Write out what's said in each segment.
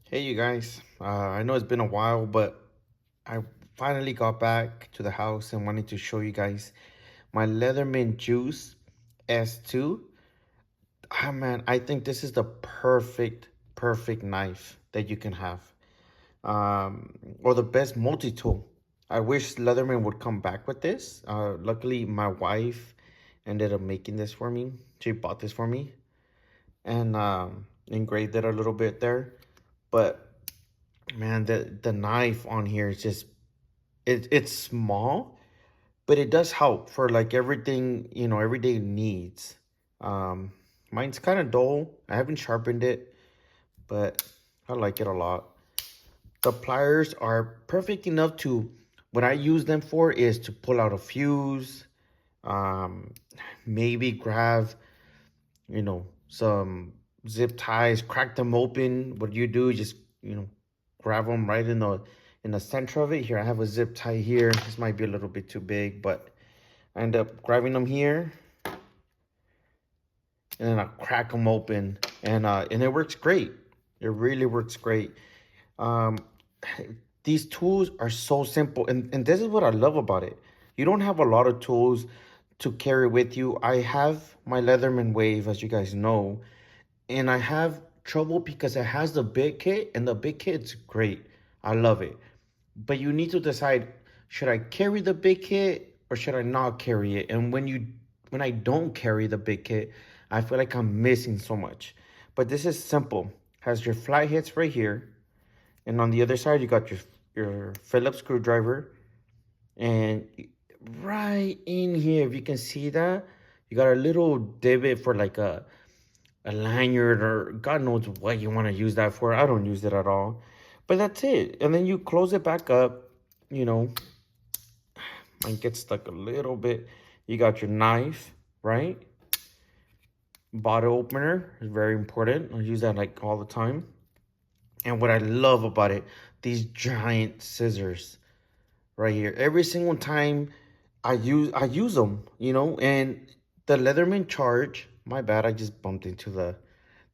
Hey, you guys. I know it's been a while, but I finally got back to the house and wanted to show you guys my Leatherman Juice S2. Ah, man, I think this is the perfect knife that you can have, or the best multi-tool. I wish Leatherman would come back with this. Luckily, my wife ended up making this for me. She bought this for me and engraved it a little bit there. But man, the knife on here is just it's small, but it does help for like everything, everyday needs. Um, Mine's kind of dull. I haven't sharpened it, but I like it a lot. The pliers are perfect enough to what I use them for is to pull out a fuse, um, maybe grab, some zip ties, crack them open. What you do is just, grab them right in the center of it. Here, I have a zip tie here. This might be a little bit too big, but I end up grabbing them here, and then I crack them open, and it works great. It really works great. Um, these tools are so simple, and this is what I love about it. You don't have a lot of tools to carry with you. I have my Leatherman Wave, as you guys know, and I have trouble because it has the big kit, and the big kit's great. I love it. But you need to decide, should I carry the big kit or should I not carry it? And when I don't carry the big kit, I feel like I'm missing so much. But this is simple. Has your flat hits right here, and on the other side you got your Phillips screwdriver, and right in here, if you can see that, you got a little divot for like a lanyard or God knows what you want to use that for. I don't use it at all. But that's it. And then you close it back up. You know, mine gets stuck a little bit. You got your knife, right? Bottle opener is very important. I use that like all the time. And what I love about it, these giant scissors right here. Every single time I use them, and the Leatherman charge, my bad, I just bumped into the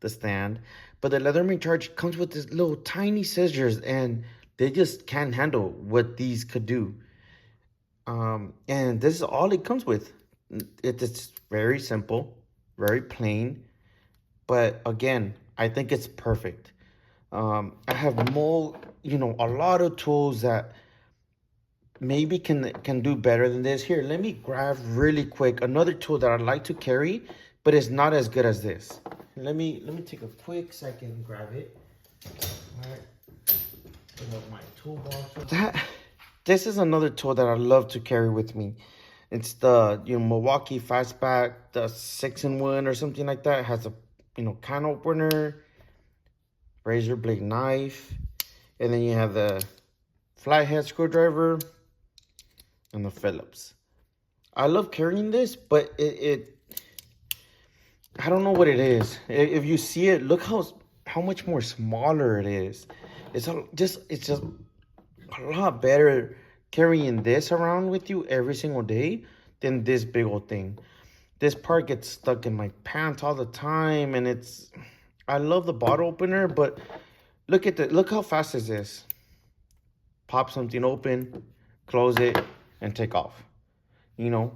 stand. But the Leatherman charge comes with this little tiny scissors, and they just can't handle what these could do. And this is all it comes with. It's very simple, very plain, but again, I think it's perfect. I have more, a lot of tools that maybe can do better than this. Here, let me grab really quick another tool that I like to carry, but it's not as good as this. Let me take a quick second and grab it. All right, put up my toolbox. This is another tool that I love to carry with me. It's the Milwaukee Fastback, the 6-in-1 or something like that. It has a can opener, razor blade knife, and then you have the flathead screwdriver and the Phillips. I love carrying this, but it I don't know what it is. If you see it, look how much more smaller it is. It's just a lot better carrying this around with you every single day than this big old thing. This part gets stuck in my pants all the time, and I love the bottle opener, but look how fast is this. Pop something open, close it, and take off. You know,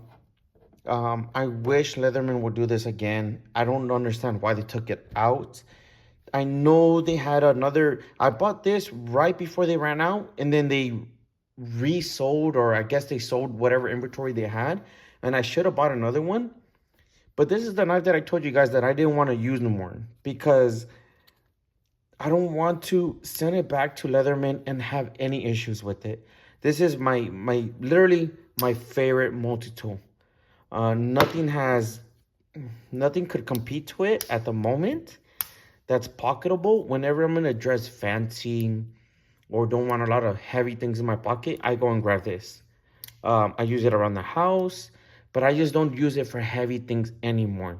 I wish Leatherman would do this again. I don't understand why they took it out. I know they had another. I bought this right before they ran out, and then they resold, or I guess they sold whatever inventory they had. And I should have bought another one. But this is the knife that I told you guys that I didn't want to use no more because I don't want to send it back to Leatherman and have any issues with it. This is my literally my favorite multi-tool. Nothing has, nothing could compete to it at the moment. That's pocketable. Whenever I'm gonna dress fancy or don't want a lot of heavy things in my pocket, I go and grab this. I use it around the house, but I just don't use it for heavy things anymore.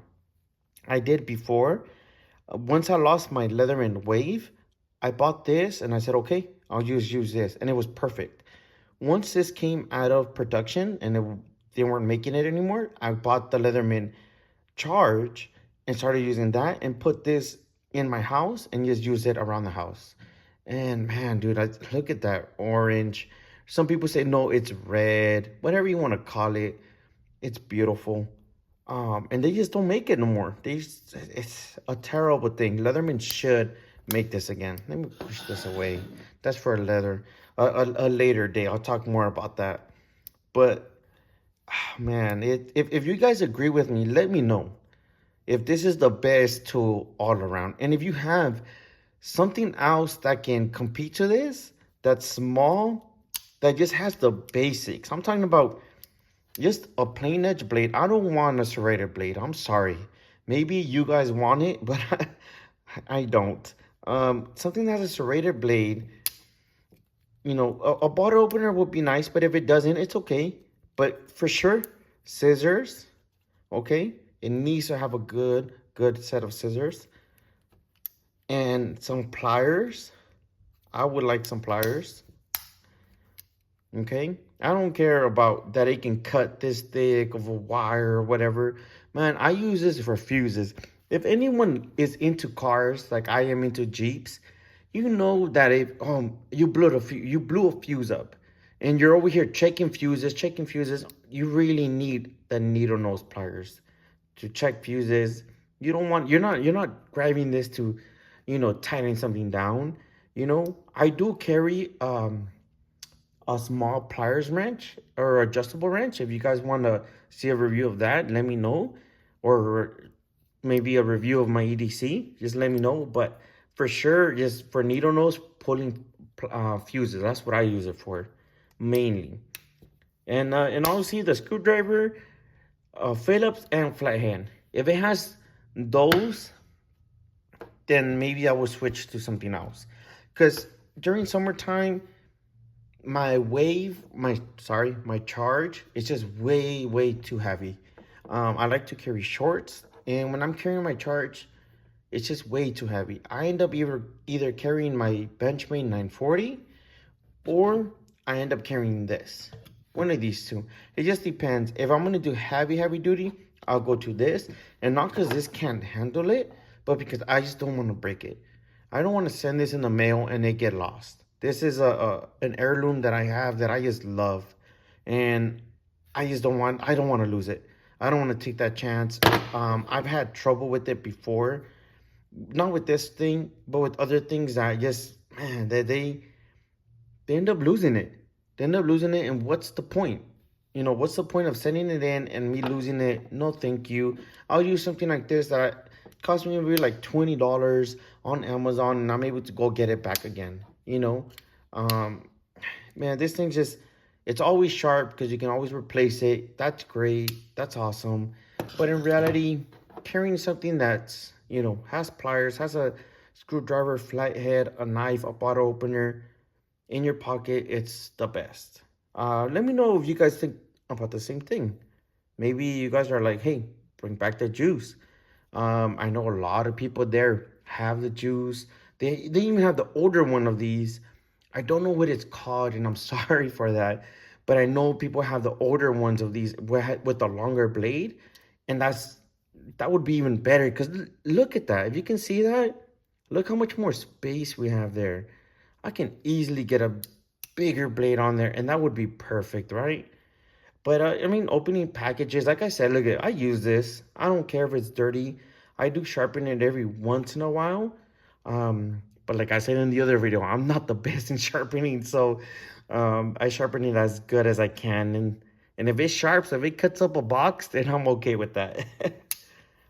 I did before. Once I lost my Leatherman Wave, I bought this and I said, okay, I'll use this, and it was perfect. Once this came out of production and they weren't making it anymore, I bought the Leatherman Charge and started using that and put this in my house and just use it around the house. And man, dude, look at that orange. Some people say no, it's red. Whatever you want to call it, it's beautiful. And they just don't make it no more. It's a terrible thing. Leatherman should make this again. Let me push this away. That's for a later day. I'll talk more about that. But man, if you guys agree with me, let me know if this is the best tool all around. And if you have something else that can compete to this, that's small, that just has the basics. I'm talking about just a plain edge blade. I don't want a serrated blade. I'm sorry. Maybe you guys want it, but I don't. Something that has a serrated blade, a bottle opener would be nice, but if it doesn't, it's okay. But for sure, scissors, okay? It needs to have a good set of scissors. And some pliers. I would like some pliers. Okay? I don't care about that it can cut this thick of a wire or whatever. Man, I use this for fuses. If anyone is into cars like I am into Jeeps, you know that if you blew a fuse up and you're over here checking fuses, you really need the needle nose pliers to check fuses. You're not grabbing this to, tighten something down. I do carry a small pliers wrench or adjustable wrench. If you guys want to see a review of that, let me know. Or maybe a review of my EDC, just let me know. But for sure, just for needle nose pulling fuses, that's what I use it for mainly. And obviously the screwdriver, Phillips and flathead. If it has those, then maybe I will switch to something else. Because during summertime, my charge is just way too heavy. I like to carry shorts, and when I'm carrying my charge, it's just way too heavy. I end up either carrying my Benchmade 940, or I end up carrying this. One of these two. It just depends. If I'm gonna do heavy duty, I'll go to this, and not because this can't handle it, but because I just don't want to break it. I don't want to send this in the mail and it get lost. This is an heirloom that I have that I just love, and I don't want to lose it. I don't want to take that chance. I've had trouble with it before, not with this thing, but with other things that just, man, that they end up losing it. They end up losing it, and what's the point? What's the point of sending it in and me losing it? No, thank you. I'll use something like this that cost me maybe like $20 on Amazon, and I'm able to go get it back again. Man, this thing it's always sharp because you can always replace it. That's great. That's awesome. But in reality, carrying something that's, has pliers, has a screwdriver, flathead, a knife, a bottle opener in your pocket, it's the best. Let me know if you guys think about the same thing. Maybe you guys are like, hey, bring back the juice. I know a lot of people there have the juice. They even have the older one of these. I don't know what it's called, and I'm sorry for that. But I know people have the older ones of these with the longer blade. And that would be even better, because look at that. If you can see that, look how much more space we have there. I can easily get a bigger blade on there, and that would be perfect, right? But opening packages, like I said, I use this. I don't care if it's dirty. I do sharpen it every once in a while. But like I said in the other video, I'm not the best in sharpening, so I sharpen it as good as I can. And if it sharps, if it cuts up a box, then I'm okay with that.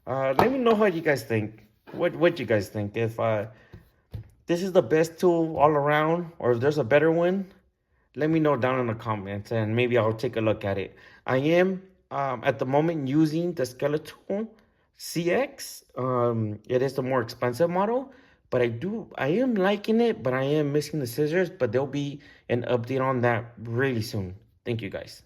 Let me know how you guys think. What you guys think? If this is the best tool all around, or if there's a better one, let me know down in the comments, and maybe I'll take a look at it. I am at the moment using the Skeletal CX. It is the more expensive model, but I am liking it, but I am missing the scissors. But there'll be an update on that really soon. Thank you guys.